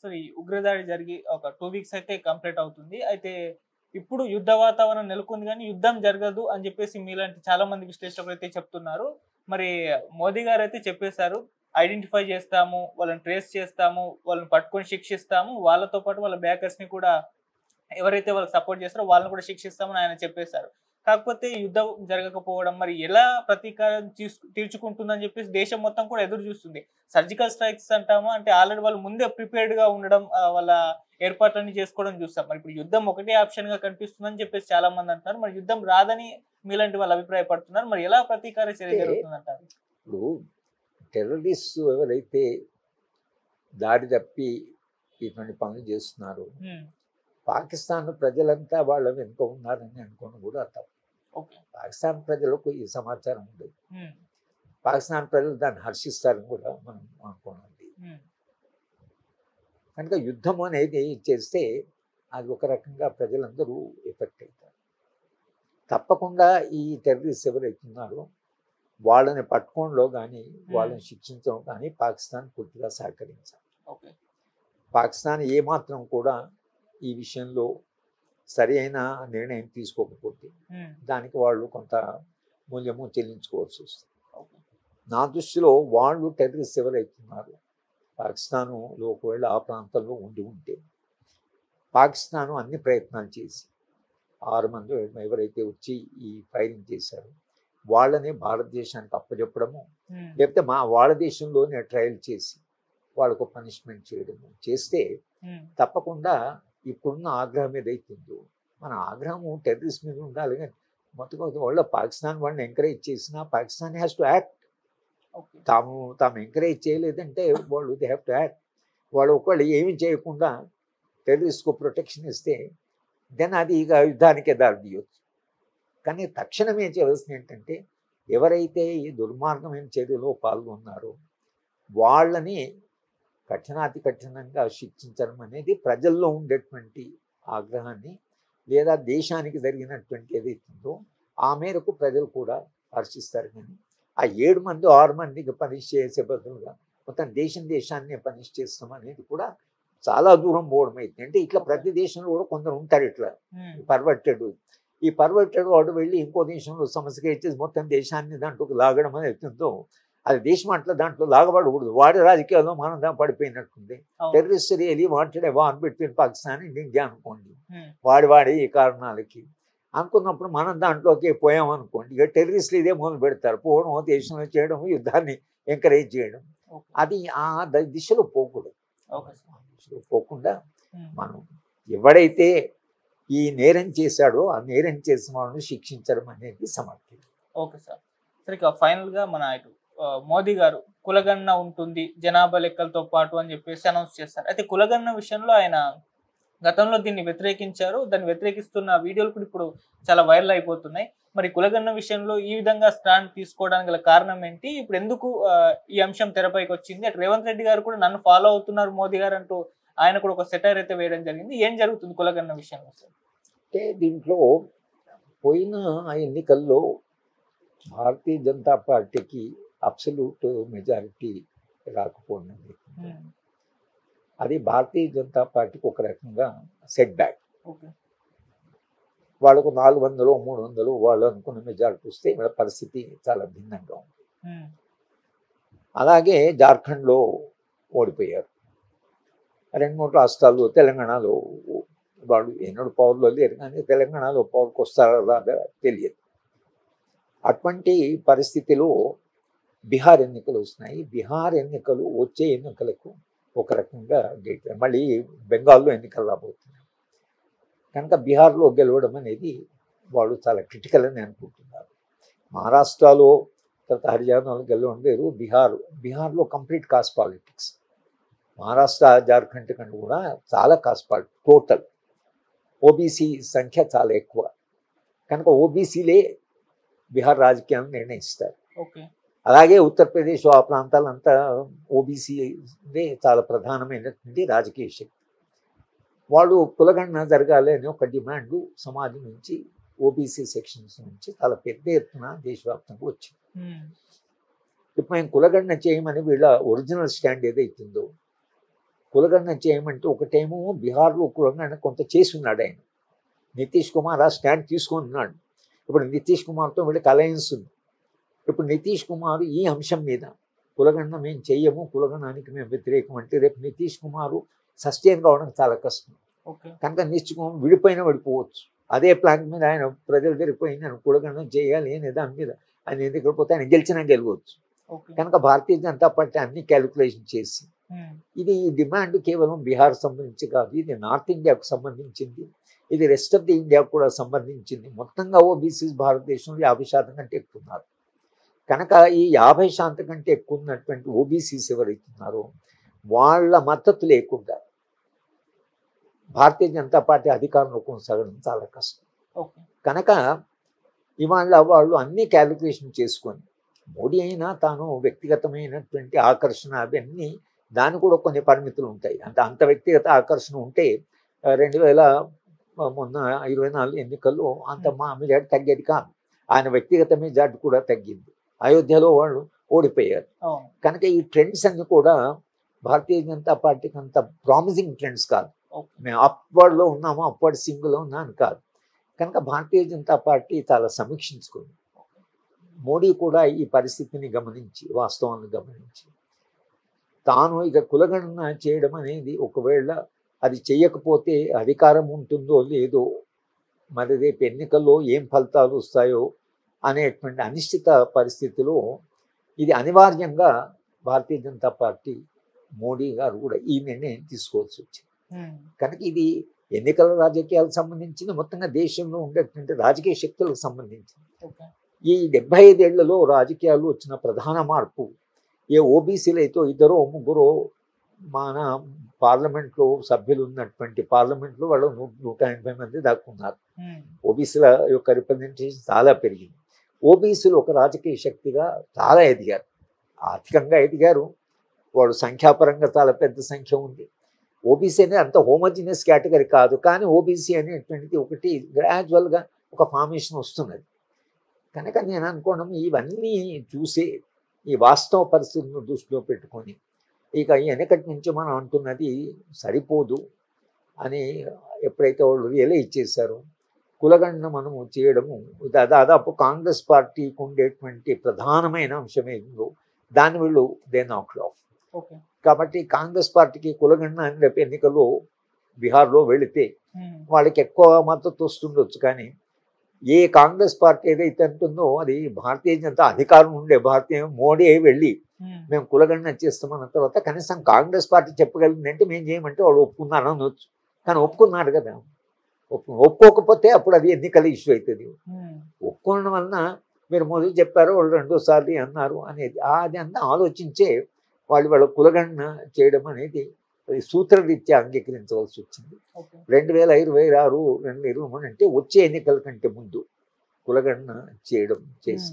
Sir ఈ ఉగ్రదాడి జరిగి ఒక 2 వీక్స్ అయితే కంప్లీట్ అవుతుంది. అయితే ఇప్పుడు యుద్ధ వాతావరణం నెలకొంది గానీ, యుద్ధం జరగదు అని జెప్పేసి మీలాంటి చాలా మంది విశ్లేషకులైతే చెప్తున్నారు. మరి మోదీ గారైతే చెప్పేసారు. ఐడెంటిఫై జేస్తాము, వాళ్ళని ట్రేస్ చేస్తాము, వాళ్ళని పట్టుకొని శిక్షిస్తాము. వాళ్ళతో పాటు వాళ్ళ బ్యాకర్స్‌ని కూడా ఎవరైతే వాళ్ళకి సపోర్ట్ చేస్తారో వాళ్ళని కూడా శిక్షిస్తామని ఆయన చెప్పేసారు. కాకపోతే యుద్ధం జరగకపోవడం మరి ఎలా ప్రతీకారం తీర్చుకుంటుందని చెప్పేసి దేశం మొత్తం కూడా ఎదురు చూస్తుంది. సర్జికల్ స్ట్రైక్స్ అంటాము. అంటే ఆల్రెడీ వాళ్ళు ముందే ప్రిపేర్డ్‌గా ఉండడం వాళ్ళ ఏర్పాట్లన్నీ చేసుకోవడం చూస్తాం. మరి ఇప్పుడు యుద్ధం ఒకటే ఆప్షన్‌గా కనిపిస్తుందని చెప్పేసి చాలా మంది అంటున్నారు. మరి యుద్ధం రాదని మీలాంటి వాళ్ళు అభిప్రాయపడుతున్నారు. మరి ఎలా ప్రతీకార చర్య అంటే జరుగుతుందంటారు? ఇప్పుడు టెర్రరిస్టు ఎవరైతే దారి తప్పి ఇటువంటి పనులు చేస్తున్నారో, హ్మ్. పాకిస్తాన్ ప్రజలంతా వాళ్ళ వెనుక ఉన్నారని అనుకోవడం కూడా తప్పు. ఓకే. పాకిస్తాన్ ప్రజలకు ఈ సమాచారం ఉండదు. హ్మ్. పాకిస్తాన్ ప్రజలు దాన్ని హర్షిస్తారని కూడా మనం అనుకోవాలి. హ్మ్. కనుక యుద్ధం అనేది చేస్తే అది ఒక రకంగా ప్రజలందరూ ఎఫెక్ట్ అవుతారు. తప్పకుండా ఈ టెర్రరిస్ట్ ఎవరైతే ఉన్నారో వాళ్ళని పట్టుకోవడంలో కానీ వాళ్ళని శిక్షించడం కానీ పాకిస్తాన్ పూర్తిగా సహకరించాలి. ఓకే. పాకిస్తాన్ ఏమాత్రం కూడా ఈ విషయంలో సరి అయిన నిర్ణయం తీసుకోకపోతే హ్మ్. దానికి వాళ్ళు కొంత మూల్యము చెల్లించుకోవాల్సి వస్తుంది. ఓకే. నా దృష్టిలో వాళ్ళు టెర్రరిస్ట్ ఎవరైతే ఉన్నారో పాకిస్తాన్లో ఒకవేళ ఆ ప్రాంతంలో ఉండి ఉంటే పాకిస్తాన్ అన్ని ప్రయత్నాలు చేసి 6 మంది ఎవరైతే వచ్చి ఈ ఫైరింగ్ చేశారో వాళ్ళని భారతదేశానికి అప్పచెప్పడము, హ్మ్. లేకపోతే వాళ్ళ దేశంలోనే ట్రయల్ చేసి వాళ్ళకు పనిష్మెంట్ చేయడము చేస్తే హ్మ్. తప్పకుండా ఇప్పుడున్న ఆగ్రహం ఏదైతుందో మన ఆగ్రహము టెర్రరిస్ట్ మీద ఉండాలి. కానీ మొత్తం వాళ్ళ పాకిస్తాన్ వాళ్ళని ఎంకరేజ్ చేసినా Pakistan has to act. Okay. తాము ఎంకరేజ్ చేయలేదంటే వాళ్ళు దే హ్యావ్ టు యాక్ట్. వాళ్ళు ఒకళ్ళు ఏమి చేయకుండా టెర్రరిస్ట్కు ప్రొటెక్షన్ ఇస్తే దెన్ అది ఇక యుద్ధానికే దారి తీయవచ్చు. కానీ తక్షణం ఏం చేయవలసింది ఏంటంటే ఎవరైతే ఈ దుర్మార్గమైన చర్యలో పాల్గొన్నారో వాళ్ళని కఠినాతి కఠినంగా శిక్షించడం అనేది ప్రజల్లో ఉండేటువంటి ఆగ్రహాన్ని లేదా దేశానికి జరిగినటువంటి ఏదైతుందో ఆ మేరకు ప్రజలు కూడా హర్షిస్తారు. కానీ ఆ 7 మంది 6 మందికి పనిష్ చేసే బదులుగా మొత్తం దేశాన్ని పనిష్ చేస్తాం అనేది కూడా చాలా దూరం పోవడం అయితే. అంటే ఇట్లా ప్రతి దేశంలో కూడా కొందరు ఉంటారు ఇట్లా పర్వర్టెడ్. ఈ పర్వర్టెడ్ వాడు వెళ్ళి ఇంకో దేశంలో సమస్య క్రియేట్ చేసి మొత్తం దేశాన్ని దాంట్లోకి లాగడం అనేది అవుతుందో అది దేశం అట్లా దాంట్లో లాగబడకూడదు. వాడి రాజకీయాల్లో మనం దాన్ని పడిపోయినట్టుంది. Terrorist really wanted a war between Pakistan and India అనుకోండి. వాడి ఈ కారణాలకి అనుకున్నప్పుడు మనం దాంట్లోకి పోయామనుకోండి, ఇక టెర్రరిస్టులు ఇదే మొదలు పెడతారు. పోవడం, దేశంలో చేయడం, యుద్ధాన్ని ఎంకరేజ్ చేయడం. అది ఆ దిశలో పోకూడదు. దిశలో పోకుండా మనం ఎవడైతే ఈ నేరం చేశాడో ఆ నేరం చేసిన వాళ్ళని శిక్షించడం అనేది సమర్థం. Okay sir. సరే ఇక ఫైనల్‌గా మన ఇటు మోదీ గారు కులగణన ఉంటుంది జనాభా లెక్కలతో పాటు అని చెప్పేసి అనౌన్స్ చేస్తారు. అయితే కులగణన విషయంలో ఆయన గతంలో దీన్ని వ్యతిరేకించారు. దాన్ని వ్యతిరేకిస్తున్న వీడియోలు కూడా ఇప్పుడు చాలా వైరల్ అయిపోతున్నాయి. మరి కులగణన విషయంలో ఈ విధంగా స్టాండ్ తీసుకోవడానికి గల కారణం ఏంటి? ఇప్పుడు ఎందుకు ఈ అంశం తెరపైకి వచ్చింది? అటు రేవంత్ రెడ్డి గారు కూడా నన్ను ఫాలో అవుతున్నారు మోదీ గారు అంటూ ఆయన కూడా ఒక సెటైర్ అయితే వేయడం జరిగింది. ఏం జరుగుతుంది కులగణన విషయంలో సార్? అంటే దీంట్లో పోయిన ఎన్నికల్లో భారతీయ జనతా పార్టీకి అబ్సల్యూట్ మెజారిటీ రాకపోవడం అది భారతీయ జనతా పార్టీకి ఒక రకంగా సెట్ బ్యాక్. వాళ్ళకు 400 300 వాళ్ళు అనుకున్న మెజారిటీ వస్తే వాళ్ళ పరిస్థితి చాలా భిన్నంగా ఉంది. అలాగే జార్ఖండ్లో ఓడిపోయారు. 2-3 రాష్ట్రాల్లో తెలంగాణలో వాళ్ళు ఎన్నడూ పవర్లో లేరు, కానీ తెలంగాణలో పవర్కి వస్తారా రాదా తెలియదు. అటువంటి పరిస్థితిలో బీహార్ ఎన్నికలు వస్తున్నాయి. బీహార్ ఎన్నికలు వచ్చే ఎన్నికలకు ఒక రకంగా మళ్ళీ బెంగాల్లో ఎన్నికలు రాబోతున్నాయి. కనుక బీహార్లో గెలవడం అనేది వాళ్ళు చాలా క్రిటికల్ అని అనుకుంటున్నారు. మహారాష్ట్రలో తర్వాత హర్యానాలో గెలవడం వేరు. బీహార్లో complete cost politics. Maharashtra Jharkhand కంటే కూడా చాలా కాస్ట్ పాలిటిక్స్. టోటల్ ఓబీసీ సంఖ్య చాలా ఎక్కువ. కనుక ఓబీసీలే బీహార్ రాజకీయాలను నిర్ణయిస్తారు. అలాగే ఉత్తరప్రదేశ్ ఆ ప్రాంతాలంతా ఓబీసీనే చాలా ప్రధానమైనటువంటి రాజకీయ శక్తి. వాళ్ళు కులగణన జరగాలి అని ఒక డిమాండ్ సమాజం నుంచి ఓబీసీ సెక్షన్స్ నుంచి చాలా పెద్ద ఎత్తున దేశవ్యాప్తంగా వచ్చింది. ఇప్పుడు మేము కులగణన చేయమని వీళ్ళ ఒరిజినల్ స్టాండ్ ఏదైతుందో కులగణన చేయమంటే ఒకటేమో బీహార్లో కులగణన కొంత చేసి ఉన్నాడు ఆయన. నితీష్ కుమార్ ఆ స్టాండ్ తీసుకొని ఉన్నాడు. ఇప్పుడు నితీష్ కుమార్తో వీళ్ళకి అలయన్స్ ఉంది. ఇప్పుడు నితీష్ కుమార్ ఈ అంశం మీద కులగణన మేము చెయ్యము, కులగణానికి మేము వ్యతిరేకం అంటే రేపు నితీష్ కుమారు సస్టైన్ కావడం చాలా కష్టం. కనుక నితీష్ కుమార్ విడిపోవచ్చు. అదే ప్లాన్ మీద ఆయన ప్రజలు జరిగిపోయి నేను కులగణన చేయాలి అనే దాని మీద ఆయన ఎందుకు పోతే ఆయన గెలిచినా గెలవచ్చు. కనుక భారతీయ జనతా పార్టీ అన్ని క్యాలిక్యులేషన్ చేసి ఇది డిమాండ్ కేవలం బీహార్ సంబంధించి కాదు, ఇది నార్త్ ఇండియాకు సంబంధించింది, ఇది రెస్ట్ ఆఫ్ ది ఇండియాకు కూడా సంబంధించింది. మొత్తంగా ఓబీసీ భారతదేశంలో 50% కంటే ఎక్కువ ఉన్నారు. కనుక ఈ 50% కంటే ఎక్కువ ఉన్నటువంటి ఓబీసీస్ ఎవరైతే ఉన్నారో వాళ్ళ మద్దతు లేకుండా భారతీయ జనతా పార్టీ అధికారంలో కొనసాగడం చాలా కష్టం. కనుక ఇవాళ వాళ్ళు అన్ని క్యాలిక్యులేషన్ చేసుకొని మోడీ అయినా తాను వ్యక్తిగతమైనటువంటి ఆకర్షణ అవన్నీ దాని కూడా కొన్ని పరిమితులు ఉంటాయి. అంత వ్యక్తిగత ఆకర్షణ ఉంటే 2024 ఎన్నికల్లో అంత మా మెజార్టీ తగ్గేది కాదు. ఆయన వ్యక్తిగత మెజార్టీ కూడా తగ్గింది. అయోధ్యలో వాళ్ళు ఓడిపోయారు. కనుక ఈ ట్రెండ్స్ అన్ని కూడా భారతీయ జనతా పార్టీకి అంత ప్రామిసింగ్ ట్రెండ్స్ కాదు. మేము అప్వర్డ్లో ఉన్నాము, అప్వర్డ్ సింగ్లో ఉన్నాను కాదు. కనుక భారతీయ జనతా పార్టీ చాలా సమీక్షించుకుంది. మోడీ కూడా ఈ పరిస్థితిని గమనించి వాస్తవాన్ని గమనించి తాను ఇక కులగణన చేయడం అనేది ఒకవేళ అది చేయకపోతే అధికారం ఉంటుందో లేదో, మరి రేపు ఎన్నికల్లో ఏం ఫలితాలు వస్తాయో అనేటువంటి అనిశ్చిత పరిస్థితిలో ఇది అనివార్యంగా భారతీయ జనతా పార్టీ మోడీ గారు కూడా ఈ నిర్ణయం తీసుకోవాల్సి వచ్చింది. కనుక ఇది ఎన్నికల రాజకీయాలకు సంబంధించింది, మొత్తంగా దేశంలో ఉండేటువంటి రాజకీయ శక్తులకు సంబంధించింది. ఈ 75 ఏళ్లలో రాజకీయాల్లో వచ్చిన ప్రధాన మార్పు ఏ ఓబీసీలు అయితే 2 or 3 మన పార్లమెంట్లో సభ్యులు ఉన్నటువంటి పార్లమెంట్లో వాళ్ళు 180 మంది దాక్కున్నారు. ఓబీసీల యొక్క రిప్రజెంటేషన్ చాలా పెరిగింది. ఓబీసీలు ఒక రాజకీయ శక్తిగా చాలా ఎదిగారు, ఆర్థికంగా ఎదిగారు. వాడు సంఖ్యాపరంగా చాలా పెద్ద సంఖ్య ఉంది. ఓబీసీ అనేది అంత హోమోజినియస్ కేటగిరీ కాదు, కానీ ఓబీసీ అనేటువంటిది ఒకటి గ్రాడ్యువల్గా ఒక ఫార్మేషన్ వస్తున్నది. కనుక నేను అనుకోవడం ఇవన్నీ చూసి ఈ వాస్తవ పరిస్థితులను దృష్టిలో పెట్టుకొని ఇక వెనకటి నుంచి మనం అంటున్నది సరిపోదు అని ఎప్పుడైతే వాళ్ళు రియలైజ్ చేశారో కులగణన మనము చేయడము దాదాపు కాంగ్రెస్ పార్టీకి ఉండేటువంటి ప్రధానమైన అంశమే ఉందో దాన్ని వీళ్ళు దే నాక్డ్ ఆఫ్. కాబట్టి కాంగ్రెస్ పార్టీకి కులగణన రేపు ఎన్నికల్లో బీహార్లో వెళితే వాళ్ళకి ఎక్కువ మద్దతు వస్తుండొచ్చు, కానీ ఏ కాంగ్రెస్ పార్టీ ఏదైతే అంటుందో అది భారతీయ జనతా అధికారం ఉండే భారతీయ మోడీ వెళ్ళి మేము కులగణన చేస్తామన్న తర్వాత కనీసం కాంగ్రెస్ పార్టీ చెప్పగలిగిందంటే మేము చేయమంటే వాళ్ళు ఒప్పుకున్నారు అనవచ్చు. కానీ ఒప్పుకున్నారు కదా, ఒప్పుకోకపోతే అప్పుడు అది ఎన్నికల ఇష్యూ అవుతుంది. ఒప్పుకోవడం వలన మీరు మొదలు చెప్పారు వాళ్ళు 2 సార్లు అన్నారు అనేది అది అంతా ఆలోచించే వాళ్ళ కులగణన చేయడం అనేది సూత్రరీత్యా అంగీకరించవలసి వచ్చింది. 2026, 2023 అంటే వచ్చే ఎన్నికల కంటే ముందు కులగణన చేసి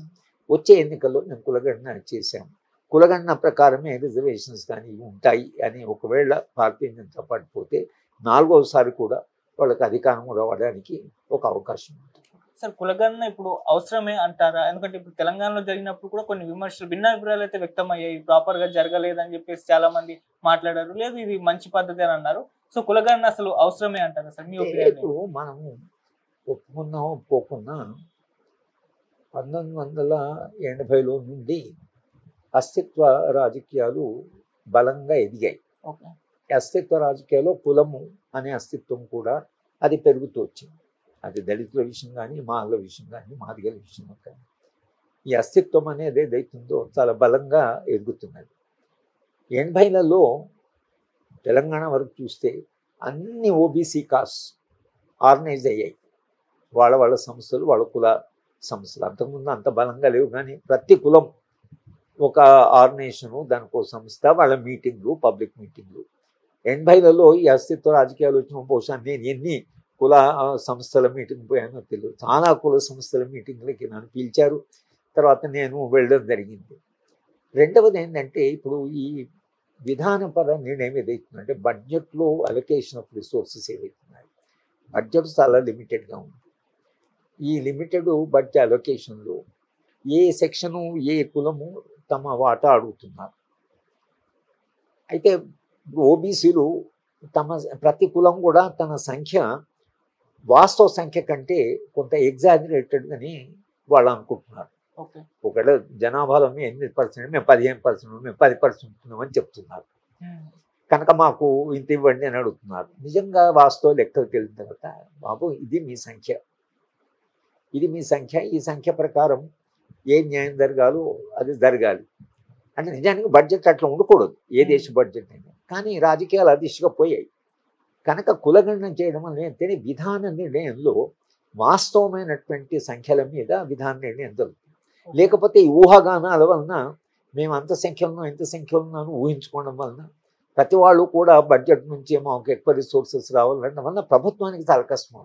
వచ్చే ఎన్నికల్లో మేము కులగణన చేశాము. కులగణన ప్రకారమే రిజర్వేషన్స్ కానీ ఉంటాయి అని ఒకవేళ భారతీయ జనతా పార్టీ పోతే 4వసారి కూడా వాళ్ళకి అధికారం రావడానికి ఒక అవకాశం ఉంటుంది. సార్, కులగణన ఇప్పుడు అవసరమే అంటారా? ఎందుకంటే ఇప్పుడు తెలంగాణలో జరిగినప్పుడు కూడా కొన్ని విమర్శలు, భిన్నాభిప్రాయాలు అయితే వ్యక్తమయ్యాయి. ప్రాపర్ గా జరగలేదని చెప్పేసి చాలా మంది మాట్లాడారు. లేదు ఇది మంచి పద్ధతి అని అన్నారు. సో కులగణన అసలు అవసరమే అంటారా సార్ మీ ఒపీనియన్? ఇప్పుడు మనము ఒప్పుకున్నా ఒప్పుకున్నా 1980లో నుండి అస్తిత్వ రాజకీయాలు బలంగా ఎదిగాయి. అస్తిత్వ రాజకీయాల్లో కులము అనే అస్తిత్వం కూడా అది పెరుగుతూ వచ్చింది. అది దళితుల విషయం కానీ, మాల విషయం కానీ, మాదిగల విషయంలో కానీ ఈ అస్తిత్వం అనేది ఏదైతుందో చాలా బలంగా ఎదుగుతున్నది. 80లలో తెలంగాణ వరకు చూస్తే అన్ని ఓబీసీ కాస్ట్ ఆర్గనైజ్ అయ్యాయి. వాళ్ళ సంస్థలు, వాళ్ళ కుల సంస్థలు అంతకుముందు అంత బలంగా లేవు, కానీ ప్రతి కులం ఒక ఆర్గనైజేషను, దానికో సంస్థ, వాళ్ళ మీటింగ్లు, పబ్లిక్ మీటింగ్లు. 80లలో ఈ అస్తిత్వ రాజకీయాలు వచ్చిన బహుశా నేను ఎన్ని కుల సంస్థల మీటింగ్ పోయానో తెలియదు. చాలా కుల సంస్థల మీటింగ్లకి నన్ను పిలిచారు, తర్వాత నేను వెళ్ళడం జరిగింది. రెండవది ఏంటంటే ఇప్పుడు ఈ విధానపర నిర్ణయం ఏదైతుందంటే బడ్జెట్లో అలొకేషన్ ఆఫ్ రిసోర్సెస్ ఏదైతున్నాయి, బడ్జెట్ చాలా లిమిటెడ్గా ఉంది. ఈ లిమిటెడ్ బడ్జెట్ అలొకేషన్లో ఏ సెక్షను ఏ కులము తమ వాటా అడుగుతున్నారు. అయితే ఓబీసీలు ప్రతి కులం కూడా తన సంఖ్య వాస్తవ సంఖ్య కంటే కొంత ఎగ్జాజరేటెడ్ అని వాళ్ళు అనుకుంటున్నారు. ఓకే. ఒకవేళ జనాభాలో 8%, మేము 15%, మేము 10% ఉంటున్నామని చెప్తున్నారు. కనుక మాకు ఇంత ఇవ్వండి అని అడుగుతున్నారు. నిజంగా వాస్తవ లెక్కలకు వెళ్ళిన తర్వాత బాబు ఇది మీ సంఖ్య, ఇది మీ సంఖ్య, ఈ సంఖ్య ప్రకారం ఏ న్యాయం జరగాలో అది జరగాలి. అంటే నిజానికి బడ్జెట్ అట్లా ఉండకూడదు, ఏ దేశ బడ్జెట్ అయినా. కానీ రాజకీయాలు ఆ దిశగా పోయాయి. కనుక కులగణన చేయడం వల్ల విధాన నిర్ణయంలో వాస్తవమైనటువంటి సంఖ్యల మీద విధాన నిర్ణయం జరుగుతుంది. లేకపోతే ఈ ఊహాగానాల వలన మేము అంత సంఖ్య ఉన్నాం ఇంత సంఖ్య ఉన్నాను ఊహించుకోవడం వలన ప్రతి వాళ్ళు కూడా బడ్జెట్ నుంచి మాకు ఎక్కువ రిసోర్సెస్ రావాలనడం వలన ప్రభుత్వానికి చాలా కష్టం.